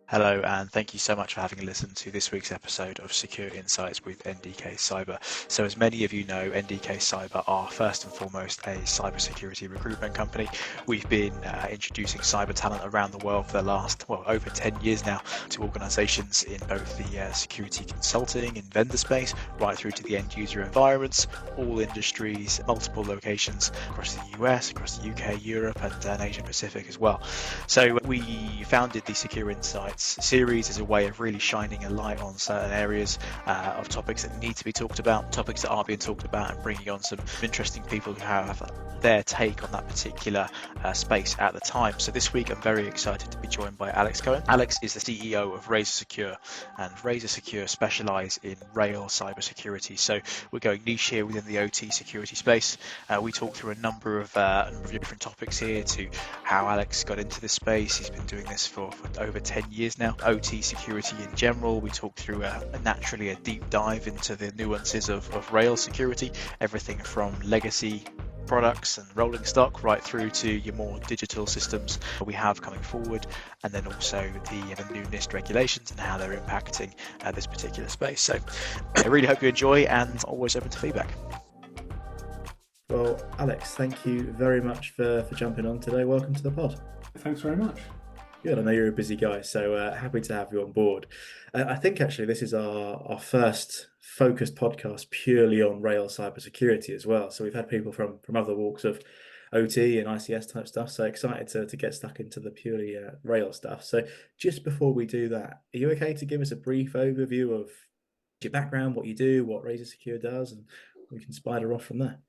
Hello, and thank you so much for having listened to this week's episode of Secure Insights with NDK Cyber. So, as many of you know, NDK Cyber are first and foremost a cybersecurity recruitment company. We've been introducing cyber talent around the world for the last, over 10 years now to organizations in both the security consulting and vendor space, right through to the end user environments, all industries, multiple locations across the US, across the UK, Europe, and Asia Pacific as well. So, we founded the Secure Insights series as a way of really shining a light on certain areas of topics that need to be talked about, topics that are being talked about, and bringing on some interesting people who have their take on that particular space at the time. So this week I'm very excited to be joined by Alex Cowan. Alex is the CEO of RazorSecure, and RazorSecure specialise in rail cybersecurity. So we're going niche here within the OT security space. We talk through a number of different topics here, to how Alex got into this space. He's been doing this for over 10 years now. OT security in general. We talk through naturally a deep dive into the nuances of rail security, everything from legacy products and rolling stock right through to your more digital systems we have coming forward, and then also the new NIST regulations and how they're impacting this particular space. So I really hope you enjoy, and always open to feedback. Well, Alex, thank you very much for jumping on today. Welcome to the pod. Thanks very much. Good. I know you're a busy guy, so happy to have you on board. I think actually this is our first focused podcast purely on rail cybersecurity as well. So we've had people from other walks of OT and ICS type stuff. So excited to get stuck into the purely rail stuff. So just before we do that, are you okay to give us a brief overview of your background, what you do, what RazorSecure does, and we can spider off from there?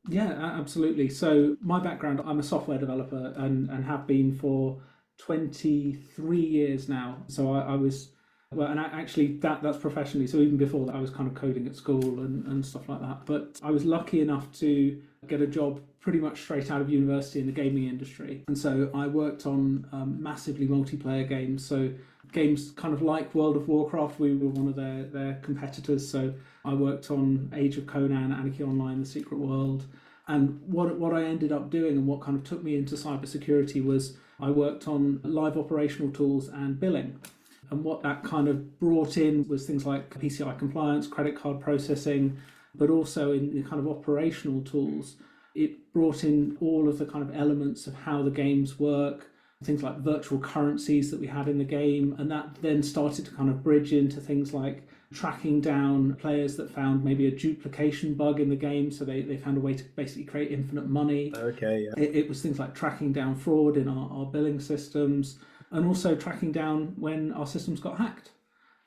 Yeah, absolutely. So my background, I'm a software developer and have been for 23 years now. So I was, well, and actually that's professionally. So even before that, I was kind of coding at school and stuff like that. But I was lucky enough to get a job pretty much straight out of university in the gaming industry. And so I worked on massively multiplayer games. So games kind of like World of Warcraft, we were one of their competitors. So I worked on Age of Conan, Anarchy Online, The Secret World. And what I ended up doing and what kind of took me into cybersecurity was I worked on live operational tools and billing. And what that kind of brought in was things like PCI compliance, credit card processing, but also in the kind of operational tools, it brought in all of the kind of elements of how the games work, things like virtual currencies that we had in the game. And that then started to kind of bridge into things like tracking down players that found maybe a duplication bug in the game. So they found a way to basically create infinite money. Okay, yeah. It was things like tracking down fraud in our billing systems, and also tracking down when our systems got hacked.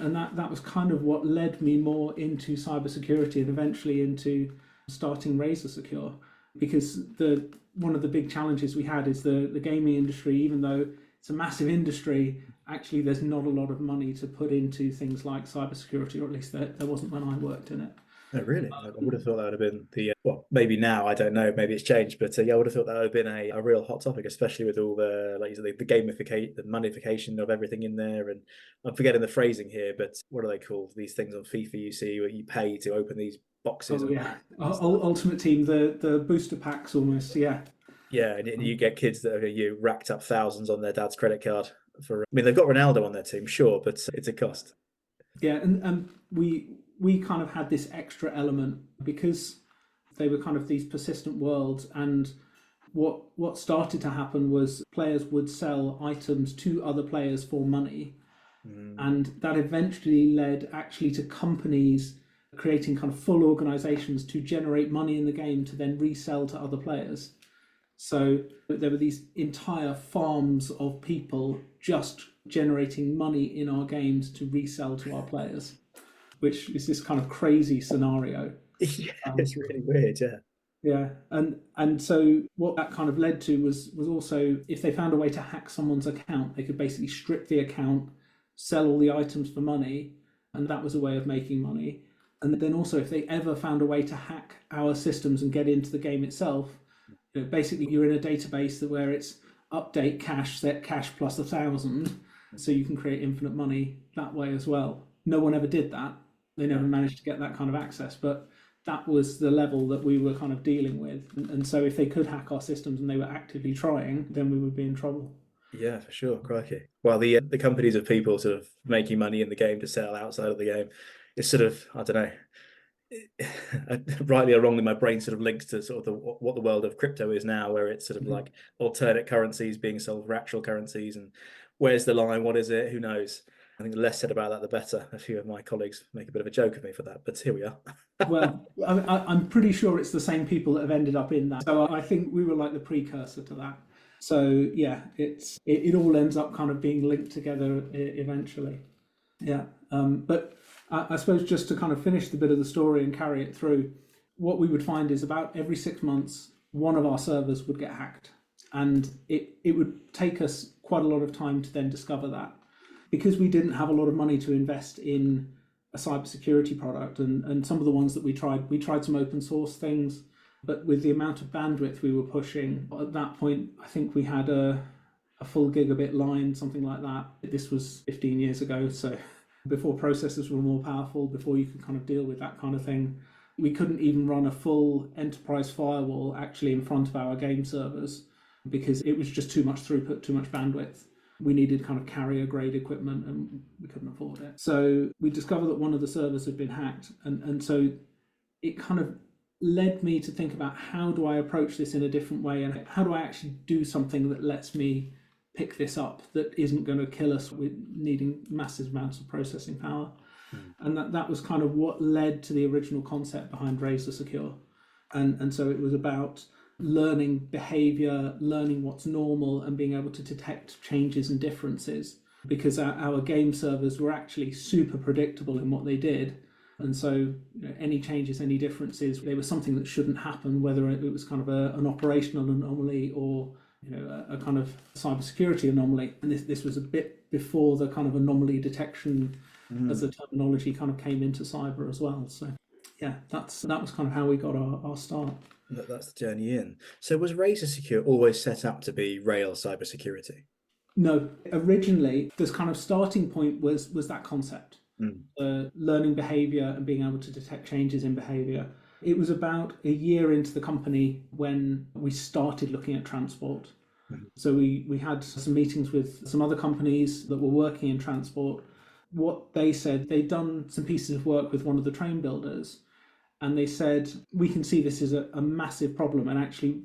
And that was kind of what led me more into cybersecurity and eventually into starting RazorSecure. Because one of the big challenges we had is the gaming industry, even though it's a massive industry, actually there's not a lot of money to put into things like cybersecurity, or at least there wasn't when I worked in it. Oh, really? I would have thought that would have been well, maybe now, I don't know, maybe it's changed, but yeah, I would have thought that would have been a real hot topic, especially with all the, like you said, the gamification, the monetification of everything in there. And I'm forgetting the phrasing here, but what are they called? These things on FIFA you see where you pay to open these boxes. Oh, yeah. Ultimate Team, the booster packs almost, yeah. Yeah, and you get kids that you racked up thousands on their dad's credit card for. I mean, they've got Ronaldo on their team, sure, but it's a cost. Yeah, and we kind of had this extra element because they were kind of these persistent worlds, and what started to happen was players would sell items to other players for money, and that eventually led actually to companies creating kind of full organizations to generate money in the game to then resell to other players. So there were these entire farms of people just generating money in our games to resell to our players, which is this kind of crazy scenario. Yeah, it's really weird, yeah. Yeah, and so what that kind of led to was also, if they found a way to hack someone's account, they could basically strip the account, sell all the items for money, and that was a way of making money. And then also, if they ever found a way to hack our systems and get into the game itself, basically you're in a database where it's update cash, set cash plus 1,000, so you can create infinite money that way as well. No one ever did that. They never managed to get that kind of access, but that was the level that we were kind of dealing with. And so if they could hack our systems and they were actively trying, then we would be in trouble. Yeah, for sure, crikey. Well, the companies of people sort of making money in the game to sell outside of the game is sort of, I don't know, rightly or wrongly, my brain sort of links to sort of what the world of crypto is now, where it's sort of like alternate currencies being sold for actual currencies, and where's the line? What is it? Who knows? I think the less said about that, the better. A few of my colleagues make a bit of a joke of me for that, but here we are. Well, I'm pretty sure it's the same people that have ended up in that. So I think we were like the precursor to that. So yeah, it all ends up kind of being linked together eventually. Yeah, but I suppose just to kind of finish the bit of the story and carry it through, what we would find is about every 6 months, one of our servers would get hacked. And it would take us quite a lot of time to then discover that. Because we didn't have a lot of money to invest in a cybersecurity product, and some of the ones that we tried some open source things, but with the amount of bandwidth we were pushing, at that point, I think we had a full gigabit line, something like that. This was 15 years ago, so before processors were more powerful, before you could kind of deal with that kind of thing. We couldn't even run a full enterprise firewall actually in front of our game servers because it was just too much throughput, too much bandwidth. We needed kind of carrier grade equipment and we couldn't afford it. So we discovered that one of the servers had been hacked. And so it kind of led me to think about how do I approach this in a different way and how do I actually do something that lets me pick this up that isn't going to kill us with needing massive amounts of processing power. And that was kind of what led to the original concept behind RazorSecure. And so it was about learning behavior, learning what's normal, and being able to detect changes and differences, because our game servers were actually super predictable in what they did. And so any changes, any differences, they were something that shouldn't happen, whether it was kind of an operational anomaly or a kind of cybersecurity anomaly. And this was a bit before the kind of anomaly detection as the terminology kind of came into cyber as well. So yeah, that was kind of how we got our start. That's the journey in. So was RazorSecure always set up to be Rails cybersecurity? No, originally this kind of starting point was that concept, learning behavior and being able to detect changes in behavior. It was about a year into the company when we started looking at transport. So we had some meetings with some other companies that were working in transport. What they said, they'd done some pieces of work with one of the train builders, and they said, we can see this is a massive problem. And actually,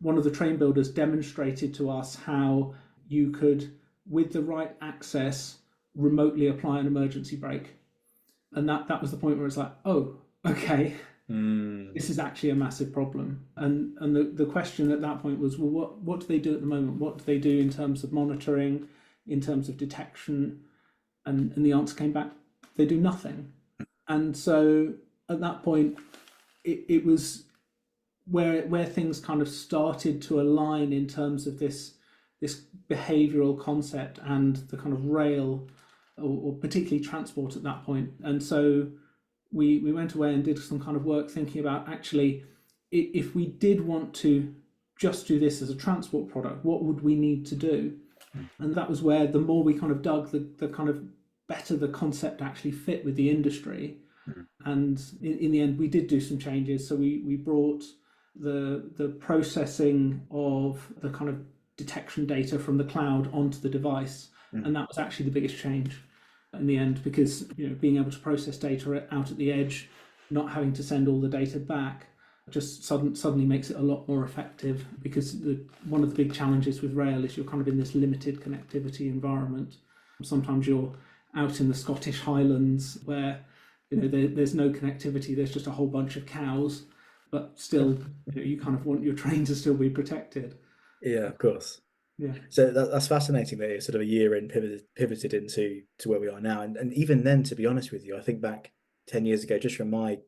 one of the train builders demonstrated to us how you could, with the right access, remotely apply an emergency brake. And that was the point where it's like, oh, okay, this is actually a massive problem. And the question at that point was, well, what do they do at the moment? What do they do in terms of monitoring, in terms of detection? And the answer came back, they do nothing. And so at that point, it was where things kind of started to align in terms of this behavioral concept and the kind of rail, or particularly transport at that point. And so we went away and did some kind of work thinking about actually, if we did want to just do this as a transport product, what would we need to do? And that was where the more we kind of dug, the kind of better the concept actually fit with the industry. And in the end, we did do some changes. So we brought the processing of the kind of detection data from the cloud onto the device. And that was actually the biggest change in the end, because being able to process data out at the edge, not having to send all the data back, just suddenly makes it a lot more effective, because one of the big challenges with rail is you're kind of in this limited connectivity environment. Sometimes you're out in the Scottish Highlands where there's no connectivity, there's just a whole bunch of cows, but still you kind of want your train to still be protected. Yeah, of course. Yeah. So that's fascinating that it's sort of a year in pivoted into where we are now. And even then, to be honest with you, I think back 10 years ago, just from I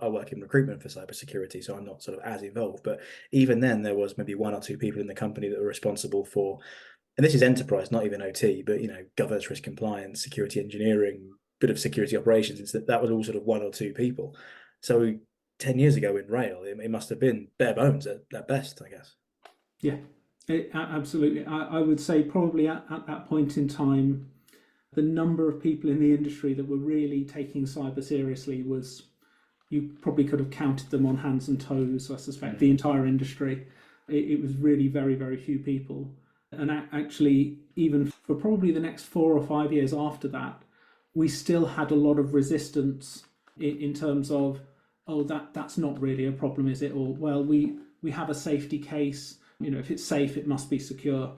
work in recruitment for cybersecurity, so I'm not sort of as involved. But even then, there was maybe one or two people in the company that were responsible for, and this is enterprise, not even OT, but governance, risk compliance, security engineering, bit of security operations. It's that was all sort of one or two people. So 10 years ago in rail, it must have been bare bones at best, I guess. Yeah, absolutely. I would say probably at that point in time, the number of people in the industry that were really taking cyber seriously was, you probably could have counted them on hands and toes, I suspect, the entire industry. It was really very, very few people. And actually, even for probably the next 4 or 5 years after that, we still had a lot of resistance in terms of, oh, that's not really a problem, is it? Or, well, we have a safety case. If it's safe, it must be secure.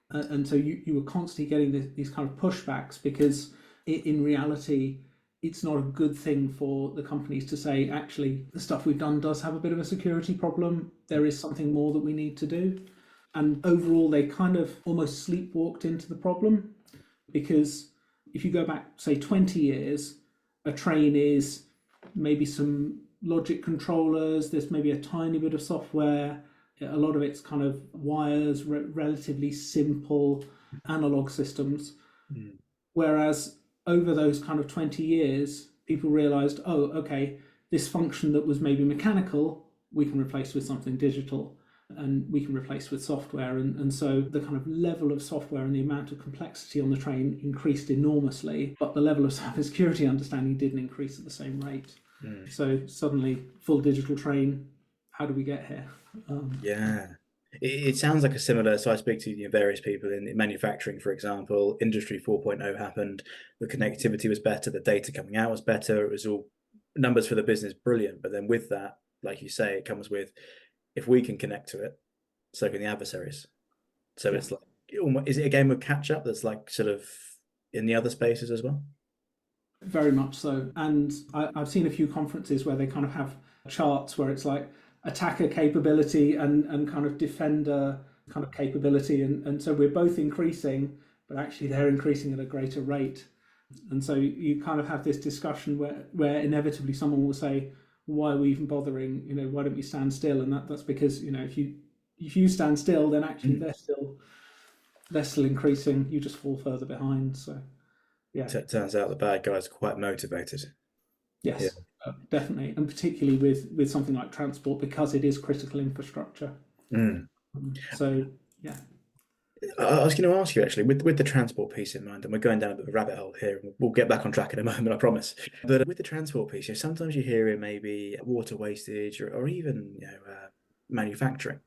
And so you were constantly getting these kind of pushbacks because in reality, it's not a good thing for the companies to say, actually, the stuff we've done does have a bit of a security problem. There is something more that we need to do. And overall, they kind of almost sleepwalked into the problem, because if you go back, say, 20 years, a train is maybe some logic controllers, there's maybe a tiny bit of software, a lot of it's kind of wires, relatively simple analog systems. Whereas over those kind of 20 years, people realized, oh, okay, this function that was maybe mechanical, we can replace with something digital, and we can replace with software. And so the kind of level of software and the amount of complexity on the train increased enormously, but the level of cybersecurity understanding didn't increase at the same rate. So suddenly, full digital train, how do we get here? Yeah. It sounds like a similar, so I speak to various people in manufacturing, for example. Industry 4.0 happened, the connectivity was better, the data coming out was better, it was all numbers for the business, brilliant. But then with that, like you say, it comes with, if we can connect to it, so can the adversaries. So it's like, is it a game of catch up that's like sort of in the other spaces as well? Very much so. And I've seen a few conferences where they kind of have charts where it's like attacker capability and kind of defender kind of capability. And so we're both increasing, but actually they're increasing at a greater rate. And so you kind of have this discussion where inevitably someone will say, why are we even bothering? Why don't we stand still? And that's because, if you stand still, then actually they're still increasing. You just fall further behind. So yeah. So it turns out the bad guys are quite motivated. Yes, yeah. Definitely. And particularly with something like transport, because it is critical infrastructure. So yeah. I was going to ask you actually, with the transport piece in mind, and we're going down a bit of a rabbit hole here, and we'll get back on track in a moment, I promise. But with the transport piece, sometimes you hear in maybe water wastage or even manufacturing.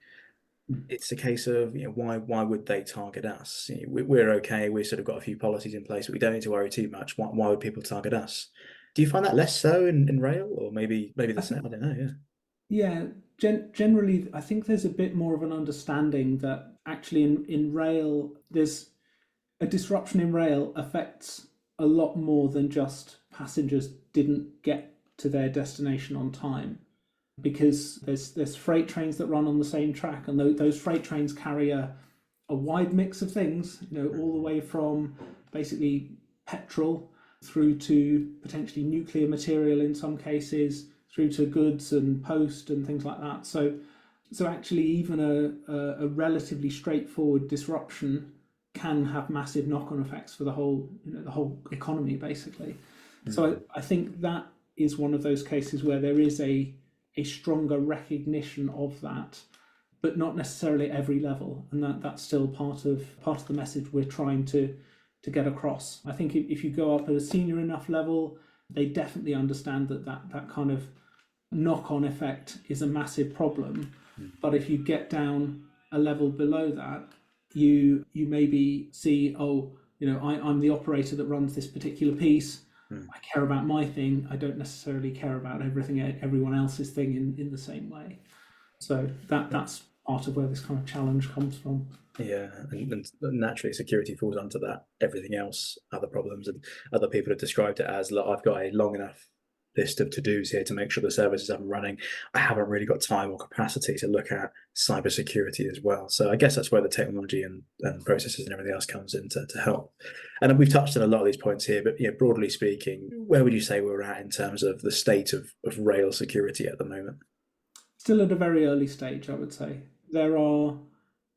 It's a case of why would they target us? We're okay. We've sort of got a few policies in place, but we don't need to worry too much. Why would people target us? Do you find that less so in rail, or maybe the same? I don't know. Yeah. Generally, I think there's a bit more of an understanding that actually in rail, there's a disruption in rail affects a lot more than just passengers didn't get to their destination on time, because there's freight trains that run on the same track, and those freight trains carry a wide mix of things, all the way from basically petrol through to potentially nuclear material in some cases, through to goods and post and things like that. So actually even a relatively straightforward disruption can have massive knock-on effects for the whole economy basically. So I think that is one of those cases where there is a stronger recognition of that, but not necessarily at every level, and that's still part of the message we're trying to get across. I think if you go up at a senior enough level, they definitely understand that kind of knock-on effect is a massive problem. But if you get down a level below that, you maybe see, I'm the operator that runs this particular piece. I care about my thing. I don't necessarily care about everyone else's thing in the same way. So that's part of where this kind of challenge comes from. Yeah, and naturally security falls onto that. Everything else, other problems, and other people have described it as, look, I've got a long enough list of to-dos here to make sure the service is up and running. I haven't really got time or capacity to look at cybersecurity as well. So I guess that's where the technology and processes and everything else comes in to help. And we've touched on a lot of these points here, but broadly speaking, where would you say we're at in terms of the state of rail security at the moment? Still at a very early stage, I would say. There are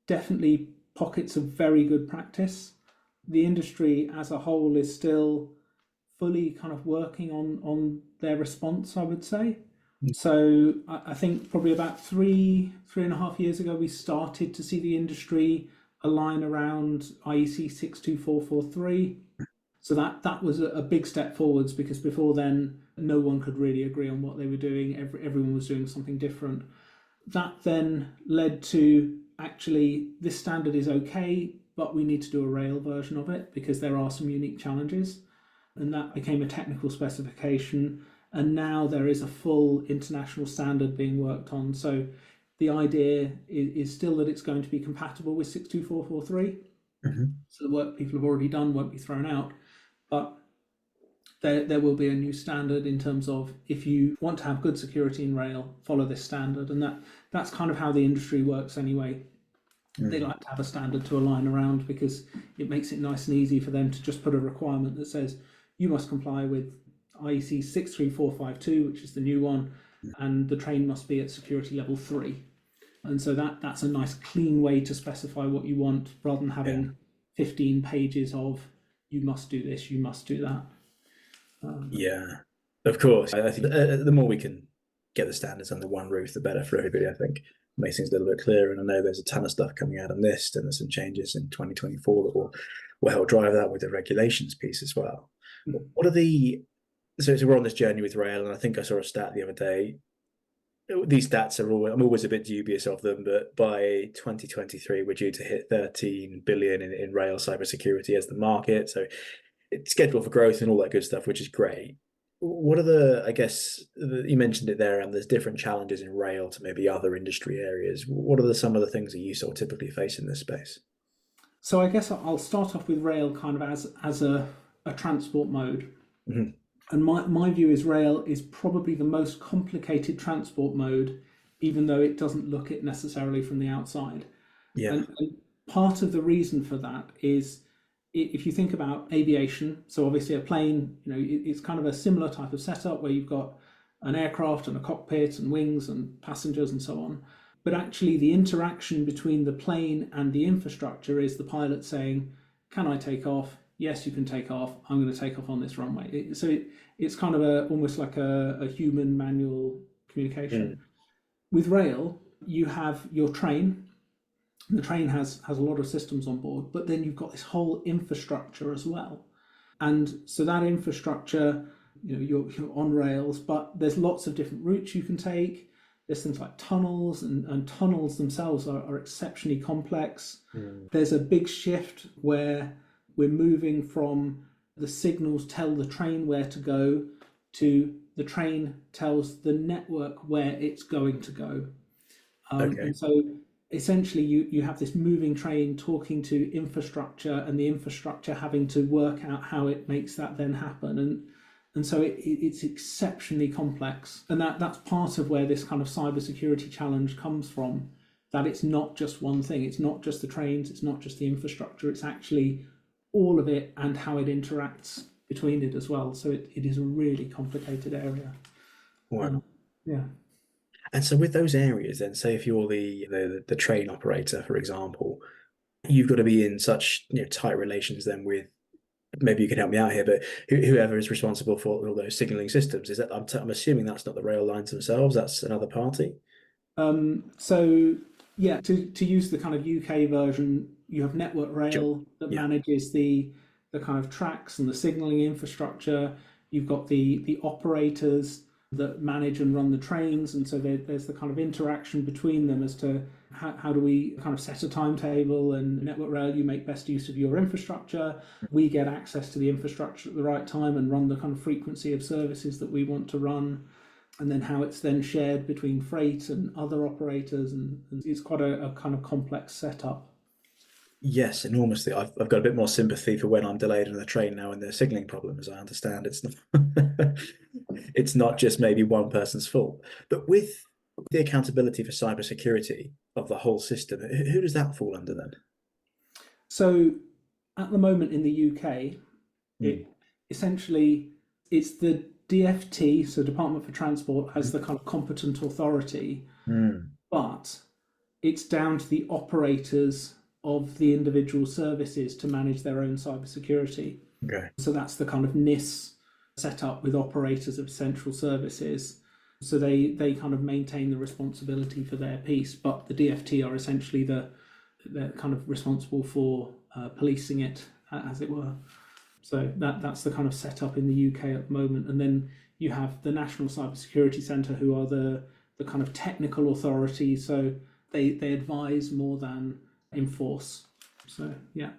definitely pockets of very good practice. The industry as a whole is still fully kind of working on their response, I would say. So I think probably about 3.5 years ago, we started to see the industry align around IEC 62443. So that was a big step forwards, because before then, no one could really agree on what they were doing. Everyone was doing something different. That then led to, actually, this standard is okay, but we need to do a rail version of it because there are some unique challenges. And that became a technical specification. And now there is a full international standard being worked on. So the idea is still that it's going to be compatible with 62443. So the work people have already done won't be thrown out. But there will be a new standard in terms of, if you want to have good security in rail, follow this standard. And that's kind of how the industry works anyway. They like to have a standard to align around because it makes it nice and easy for them to just put a requirement that says you must comply with IEC 63452, which is the new one, and the train must be at security level 3. And so that's a nice clean way to specify what you want, rather than having 15 pages of you must do this, you must do that. Of course. I think the more we can get the standards under one roof, the better for everybody, I think. Makes things a little bit clearer. And I know there's a ton of stuff coming out on NIST, and there's some changes in 2024 that will help drive that with the regulations piece as well. What are so we're on this journey with rail, and I think I saw a stat the other day. These stats I'm always a bit dubious of them, but by 2023, we're due to hit 13 billion in rail cybersecurity as the market. So it's scheduled for growth and all that good stuff, which is great. What are I guess, you mentioned it there, and there's different challenges in rail to maybe other industry areas. What are some of the things that you sort of typically face in this space? So I guess I'll start off with rail kind of as a transport mode. And my view is rail is probably the most complicated transport mode, even though it doesn't look it necessarily from the outside. And part of the reason for that is, if you think about aviation, so obviously a plane, it's kind of a similar type of setup where you've got an aircraft and a cockpit and wings and passengers and so on. But actually the interaction between the plane and the infrastructure is the pilot saying, can I take off? Yes, you can take off. I'm going to take off on this runway. So it's kind of almost like a human manual communication. With rail, you have your train. The train has a lot of systems on board, but then you've got this whole infrastructure as well. And so that infrastructure, you're on rails, but there's lots of different routes you can take. There's things like tunnels, and tunnels themselves are exceptionally complex. There's a big shift where we're moving from the signals tell the train where to go to the train tells the network where it's going to go. And so essentially you have this moving train talking to infrastructure, and the infrastructure having to work out how it makes that then happen. And so it's exceptionally complex. And that's part of where this kind of cybersecurity challenge comes from, that it's not just one thing. It's not just the trains, it's not just the infrastructure, it's actually all of it and how it interacts between it as well. So it is a really complicated area. Wow. Yeah. And so with those areas then, say if you're the train operator, for example, you've got to be in such tight relations then with, maybe you can help me out here, but whoever is responsible for all those signaling systems. Is that I'm assuming that's not the rail lines themselves, that's another party? So yeah, to use the kind of UK version, you have Network Rail that manages the kind of tracks and the signaling infrastructure. You've got the operators that manage and run the trains, and so there's the kind of interaction between them as to how do we kind of set a timetable. And Network Rail, you make best use of your infrastructure. We get access to the infrastructure at the right time and run the kind of frequency of services that we want to run, and then how it's then shared between freight and other operators, and it's quite a kind of complex setup. Yes, enormously. I've got a bit more sympathy for when I'm delayed on the train now and there's signaling problems. I understand it's not just maybe one person's fault. But with the accountability for cybersecurity of the whole system, who does that fall under then? So at the moment in the UK, essentially it's the DFT, so Department for Transport, as the kind of competent authority, but it's down to the operators of the individual services to manage their own cybersecurity. So that's the kind of NIS setup with operators of essential services. So they kind of maintain the responsibility for their piece, but the DFT are essentially they're kind of responsible for policing it, as it were. So that's the kind of setup in the UK at the moment. And then you have the National Cybersecurity Centre, who are the kind of technical authority. So they advise more than enforce. So yeah.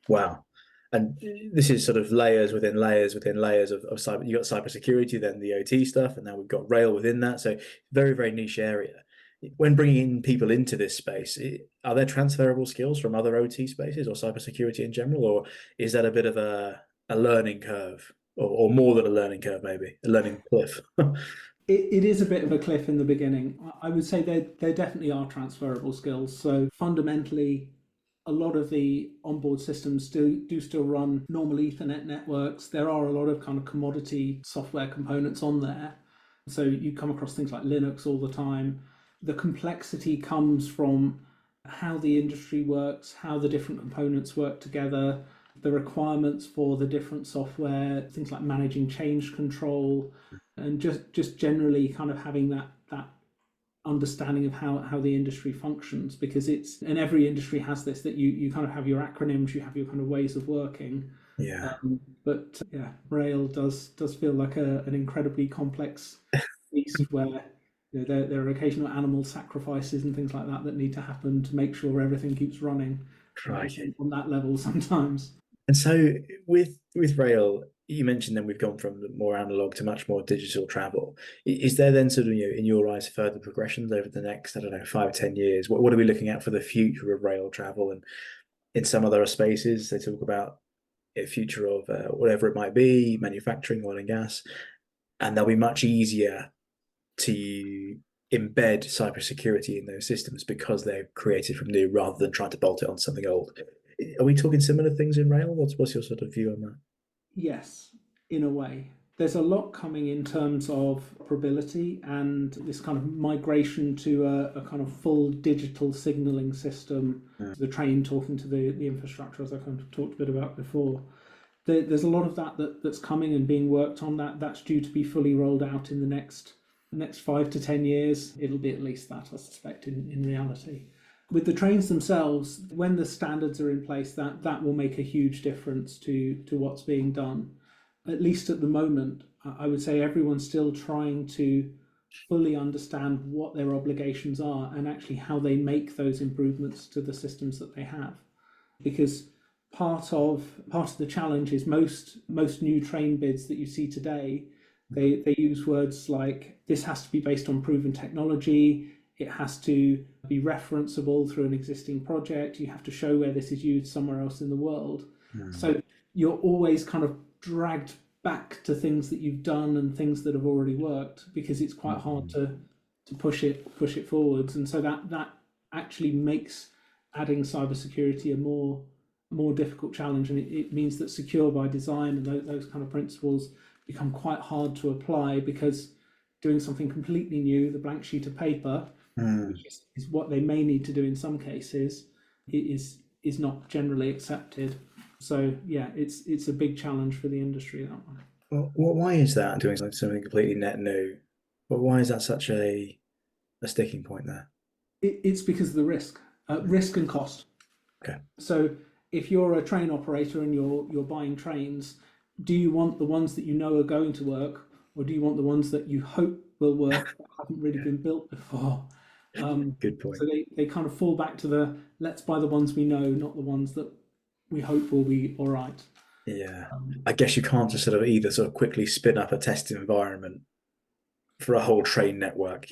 Wow. And this is sort of layers within layers within layers of cyber. You've got cybersecurity, then the OT stuff, and now we've got rail within that. So very, very niche area. When bringing in people into this space, are there transferable skills from other OT spaces or cybersecurity in general, or is that a bit of a learning curve, or more than a learning curve, maybe a learning cliff? It is a bit of a cliff in the beginning. I would say there definitely are transferable skills. So fundamentally, a lot of the onboard systems do still run normal Ethernet networks. There are a lot of kind of commodity software components on there. So you come across things like Linux all the time. The complexity comes from how the industry works, how the different components work together, the requirements for the different software, things like managing change control, and just generally kind of having that understanding of how the industry functions, because it's, and every industry has this, that you kind of have your acronyms, you have your kind of ways of working. Yeah. But yeah, rail does feel like an incredibly complex beast where there are occasional animal sacrifices and things like that need to happen to make sure everything keeps running on that level sometimes. And so with rail, you mentioned then we've gone from more analog to much more digital travel. Is there then sort of, in your eyes, further progressions over the next, I don't know, 5 or 10 years? What are we looking at for the future of rail travel? And in some other spaces, they talk about a future of whatever it might be, manufacturing, oil and gas, and they'll be much easier to embed cybersecurity in those systems because they're created from new rather than trying to bolt it on something old. Are we talking similar things in rail? What's your sort of view on that? Yes, in a way. There's a lot coming in terms of operability and this kind of migration to a kind of full digital signaling system, the train talking to the infrastructure, as I kind of talked a bit about before. There's a lot of that's coming and being worked on. That's due to be fully rolled out in the next 5 to 10 years. It'll be at least that, I suspect, in reality. With the trains themselves, when the standards are in place, that will make a huge difference to what's being done. At least at the moment, I would say everyone's still trying to fully understand what their obligations are and actually how they make those improvements to the systems that they have. Because part of the challenge is most new train bids that you see today, they use words like, this has to be based on proven technology, it has to be referenceable through an existing project, you have to show where this is used somewhere else in the world. So you're always kind of dragged back to things that you've done and things that have already worked, because it's quite hard to push it forwards. And so that actually makes adding cybersecurity a more difficult challenge, and it means that secure by design and those kind of principles become quite hard to apply, because doing something completely new, the blank sheet of paper, which is what they may need to do in some cases, is not generally accepted. So yeah, it's a big challenge for the industry, that one. Well, why is that, doing something completely net new? But why is that such a sticking point there? It's because of the risk and cost. Okay. So if you're a train operator and you're buying trains, do you want the ones that you know are going to work, or do you want the ones that you hope will work but haven't really been built before? Good point. So they kind of fall back to let's buy the ones we know, not the ones that we hope will be all right. Yeah. I guess you can't just sort of either sort of quickly spin up a testing environment for a whole train network,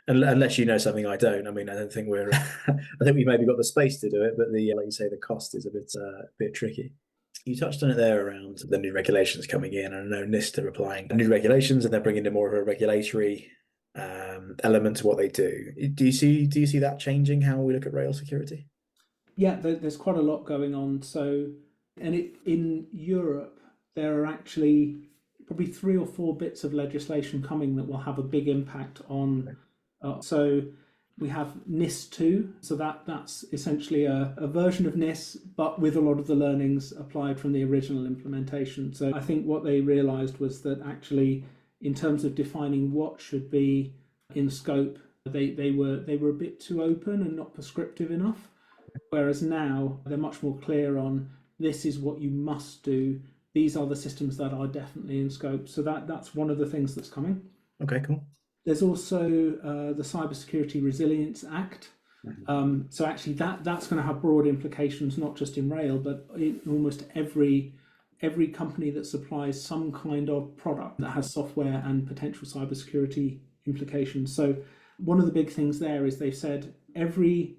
unless you know something I don't. I mean, I don't think I think we maybe got the space to do it, but like you say, the cost is a bit tricky. You touched on it there around the new regulations coming in. I know NIST are applying new regulations, and they're bringing in more of a regulatory element to what they do. Do you see that changing how we look at rail security? Yeah, there's quite a lot going on. So, and in Europe, there are actually probably 3 or 4 bits of legislation coming that will have a big impact on. So we have NIS 2, so that's essentially a version of NIS, but with a lot of the learnings applied from the original implementation. So I think what they realised was that actually, in terms of defining what should be in scope, they were a bit too open and not prescriptive enough. Whereas now they're much more clear on, this is what you must do. These are the systems that are definitely in scope. So that's one of the things that's coming. Okay, cool. There's also the Cybersecurity Resilience Act. So actually that's going to have broad implications, not just in rail, but in almost every company that supplies some kind of product that has software and potential cybersecurity implications. So one of the big things there is they've said every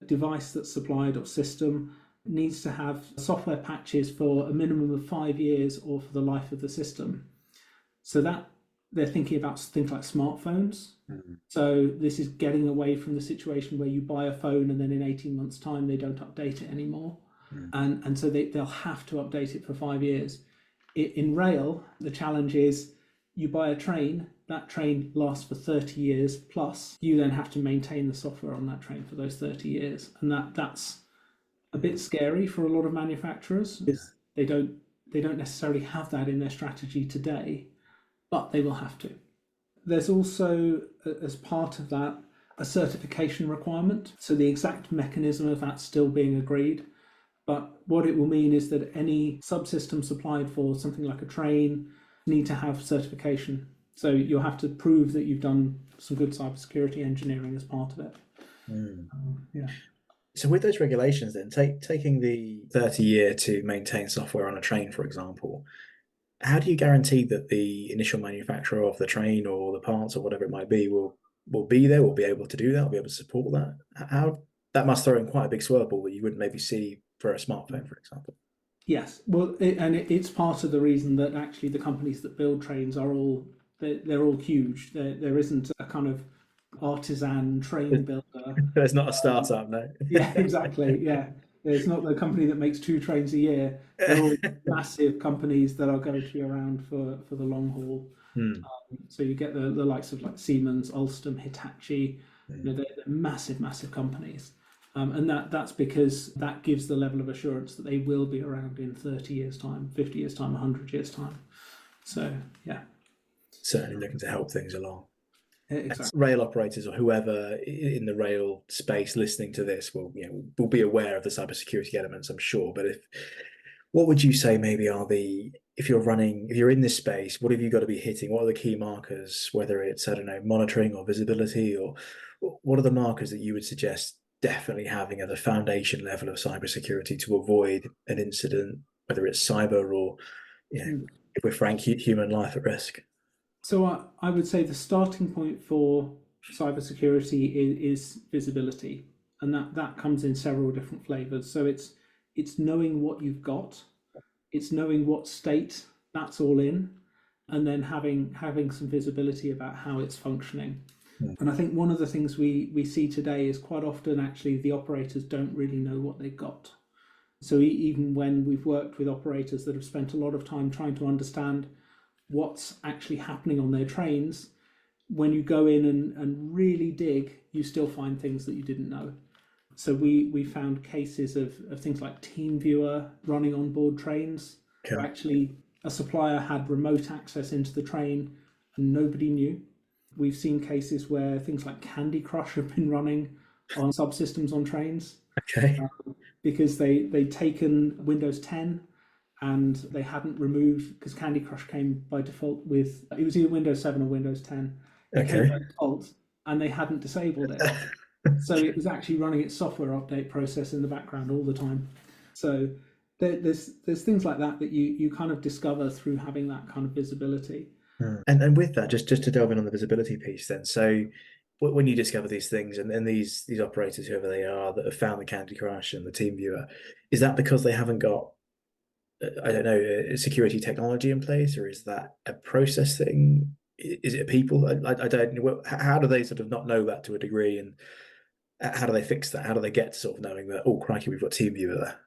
device that's supplied or system needs to have software patches for a minimum of 5 years or for the life of the system. So that they're thinking about things like smartphones. So this is getting away from the situation where you buy a phone and then in 18 months' time they don't update it anymore. And so they'll have to update it for 5 years. In rail, the challenge is you buy a train, that train lasts for 30 years plus. You then have to maintain the software on that train for those 30 years. And that's a bit scary for a lot of manufacturers. They don't necessarily have that in their strategy today, but they will have to. There's also, as part of that, a certification requirement. So the exact mechanism of that still being agreed. But what it will mean is that any subsystem supplied for something like a train need to have certification. So you'll have to prove that you've done some good cybersecurity engineering as part of it. Yeah. So with those regulations then, taking the 30-year to maintain software on a train, for example, how do you guarantee that the initial manufacturer of the train or the parts or whatever it might be will be there, will be able to do that, will be able to support that? How that must throw in quite a big swirlball that you wouldn't maybe see for a smartphone, for example. Yes, well, it's part of the reason that actually the companies that build trains are they're all huge. There isn't a kind of artisan train builder. There's not a startup, no. Yeah, exactly. Yeah, it's not the company that makes 2 trains a year. They're all massive companies that are going to be around for the long haul. So you get the likes of like Siemens, Alstom, Hitachi. They're massive companies. And that's because that gives the level of assurance that they will be around in 30 years' time, 50 years' time, 100 years' time. So, yeah. Certainly looking to help things along. Exactly. Rail operators or whoever in the rail space listening to this will be aware of the cybersecurity elements, I'm sure. But what would you say maybe are if you're in this space, what have you got to be hitting? What are the key markers, whether it's, I don't know, monitoring or visibility, or what are the markers that you would suggest definitely having at the foundation level of cybersecurity to avoid an incident, whether it's cyber or, if we're frank, human life at risk? So I would say the starting point for cybersecurity is visibility, and that comes in several different flavors. So it's knowing what you've got, it's knowing what state that's all in, and then having some visibility about how it's functioning. And I think one of the things we see today is quite often actually the operators don't really know what they've got. So even when we've worked with operators that have spent a lot of time trying to understand what's actually happening on their trains, when you go in and really dig, you still find things that you didn't know. So we found cases of things like TeamViewer running on board trains. Okay. Actually, a supplier had remote access into the train and nobody knew. We've seen cases where things like Candy Crush have been running on subsystems on trains. Okay. Because they'd taken Windows 10 and they hadn't removed, because Candy Crush came by default with, it was either Windows 7 or Windows 10. It came by default and they hadn't disabled it. So it was actually running its software update process in the background all the time. So there's things like that you kind of discover through having that kind of visibility. And with that, just to delve in on the visibility piece then, so when you discover these things and these operators, whoever they are, that have found the Candy Crush and the TeamViewer, is that because they haven't got, I don't know, a security technology in place, or is that a process thing? Is it people? I don't know. How do they sort of not know that to a degree, and how do they fix that? How do they get to sort of knowing that, oh, crikey, we've got TeamViewer there?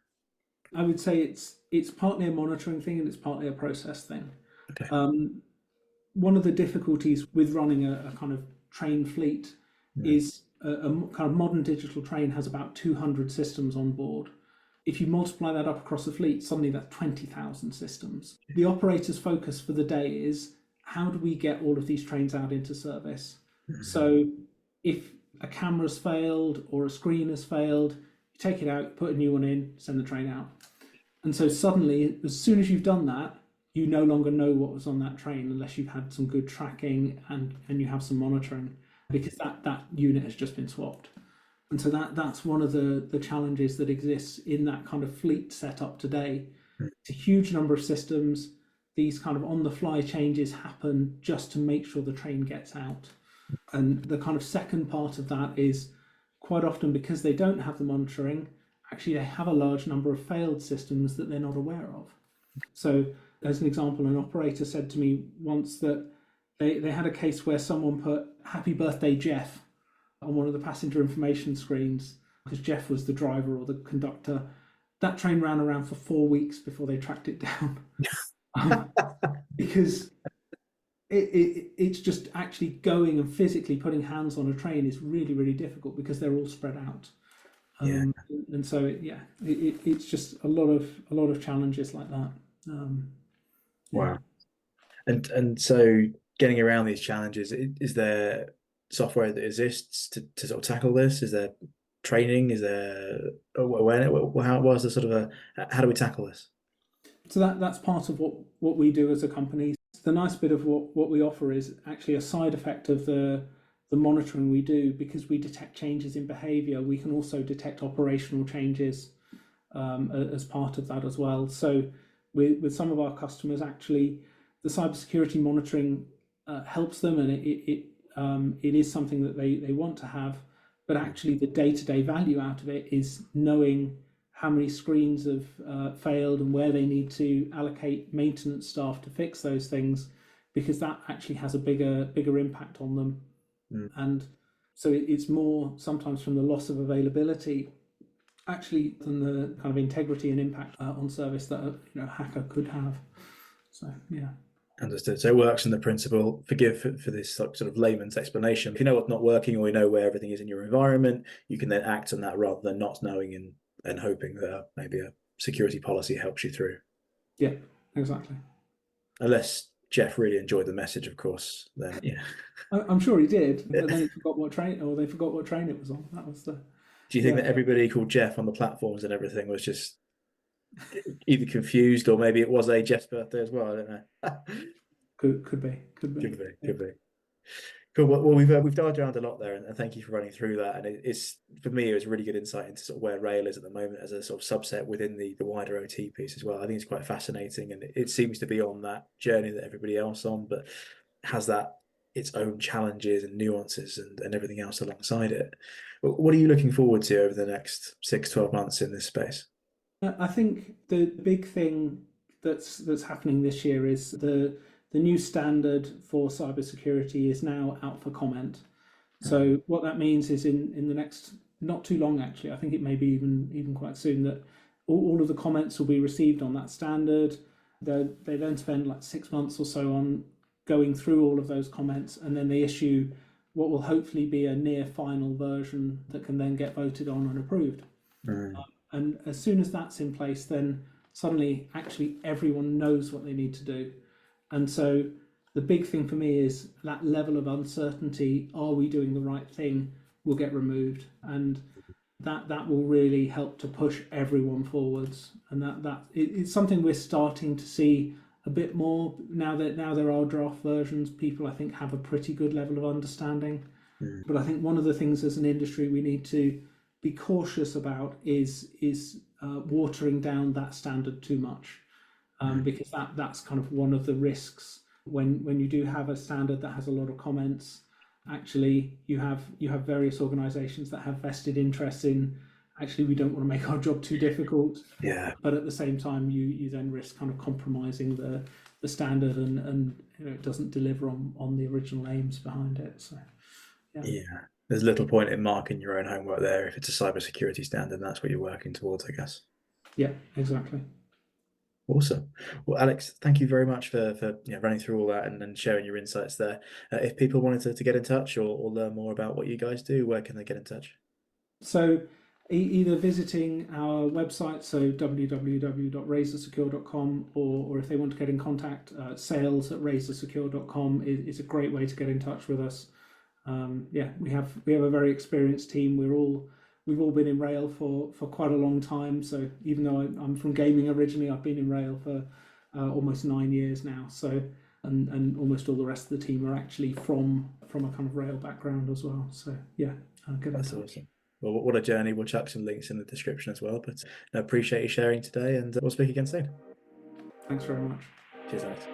I would say it's partly a monitoring thing and it's partly a process thing. Okay. One of the difficulties with running a kind of train fleet is a kind of modern digital train has about 200 systems on board. If you multiply that up across the fleet, suddenly that's 20,000 systems. The operator's focus for the day is, how do we get all of these trains out into service? So if a camera's failed or a screen has failed, you take it out, put a new one in, send the train out. And so suddenly, as soon as you've done that, you no longer know what was on that train unless you've had some good tracking and you have some monitoring, because that unit has just been swapped. And so that's one of the challenges that exists in that kind of fleet setup today. It's a huge number of systems. These kind of on-the-fly changes happen just to make sure the train gets out. And the kind of second part of that is quite often, because they don't have the monitoring, actually they have a large number of failed systems that they're not aware of. So as an example, an operator said to me once that they had a case where someone put "Happy Birthday Jeff" on one of the passenger information screens because Jeff was the driver or the conductor. That train ran around for 4 weeks before they tracked it down. Because it's just actually going and physically putting hands on a train is really, really difficult because they're all spread out. And so it's just a lot of challenges like that. Wow. And so getting around these challenges, is there software that exists to sort of tackle this? Is there training? Is there awareness? What's the sort of how do we tackle this? So that's part of what we do as a company. The nice bit of what we offer is actually a side effect of the monitoring we do. Because we detect changes in behavior, we can also detect operational changes as part of that as well. So with some of our customers, actually, the cybersecurity monitoring helps them, and it is something that they want to have. But actually, the day-to-day value out of it is knowing how many screens have failed and where they need to allocate maintenance staff to fix those things, because that actually has a bigger impact on them. And so it's more sometimes from the loss of availability actually than the kind of integrity and impact on service that a hacker could have. So yeah. Understood. So it works on the principle, forgive for this sort of layman's explanation. If you know what's not working, or you know where everything is in your environment, you can then act on that rather than not knowing and hoping that maybe a security policy helps you through. Yeah, exactly. Unless Jeff really enjoyed the message, of course, then yeah. I'm sure he did, but then he forgot what train, or they forgot what train it was on. That was the. Do you think that everybody called Jeff on the platforms and everything was just either confused, or maybe it was a Jeff's birthday as well? I don't know. Could be. Cool. Well, we've dived around a lot there, and thank you for running through that. And it's for me, it was really good insight into sort of where rail is at the moment as a sort of subset within the wider OT piece as well. I think it's quite fascinating, and it seems to be on that journey that everybody else on, but has that its own challenges and nuances and everything else alongside it. What are you looking forward to over the next 6-12 months in this space? I think the big thing that's happening this year is the new standard for cybersecurity is now out for comment. So what that means is in the next not too long, actually, I think it may be even quite soon, that all of the comments will be received on that standard. They then spend like 6 months or so on going through all of those comments, and then they issue what will hopefully be a near final version that can then get voted on and approved. And as soon as that's in place, then suddenly actually everyone knows what they need to do. And so the big thing for me is that level of uncertainty, are we doing the right thing, will get removed. And that will really help to push everyone forwards. And it's something we're starting to see a bit more now there are draft versions. People, I think, have a pretty good level of understanding. But I think one of the things as an industry we need to be cautious about is watering down that standard too much, because that's kind of one of the risks when you do have a standard that has a lot of comments. Actually, you have various organisations that have vested interests in. Actually, we don't want to make our job too difficult. Yeah. But at the same time, you then risk kind of compromising the standard, and it doesn't deliver on the original aims behind it. So. Yeah. There's little point in marking your own homework there if it's a cybersecurity standard and that's what you're working towards, I guess. Yeah, exactly. Awesome. Well, Alex, thank you very much for running through all that and sharing your insights there. If people wanted to get in touch or learn more about what you guys do, where can they get in touch? So either visiting our website, so www.RazorSecure.com, or if they want to get in contact, sales@RazorSecure.com is a great way to get in touch with us. We have a very experienced team. We've all been in rail for quite a long time. So even though I'm from gaming originally, I've been in rail for almost 9 years now. So and almost all the rest of the team are actually from a kind of rail background as well. So yeah, That's awesome. well, what a journey. We'll chuck some links in the description as well. But I appreciate you sharing today, and we'll speak again soon. Thanks very much. Cheers, Alex.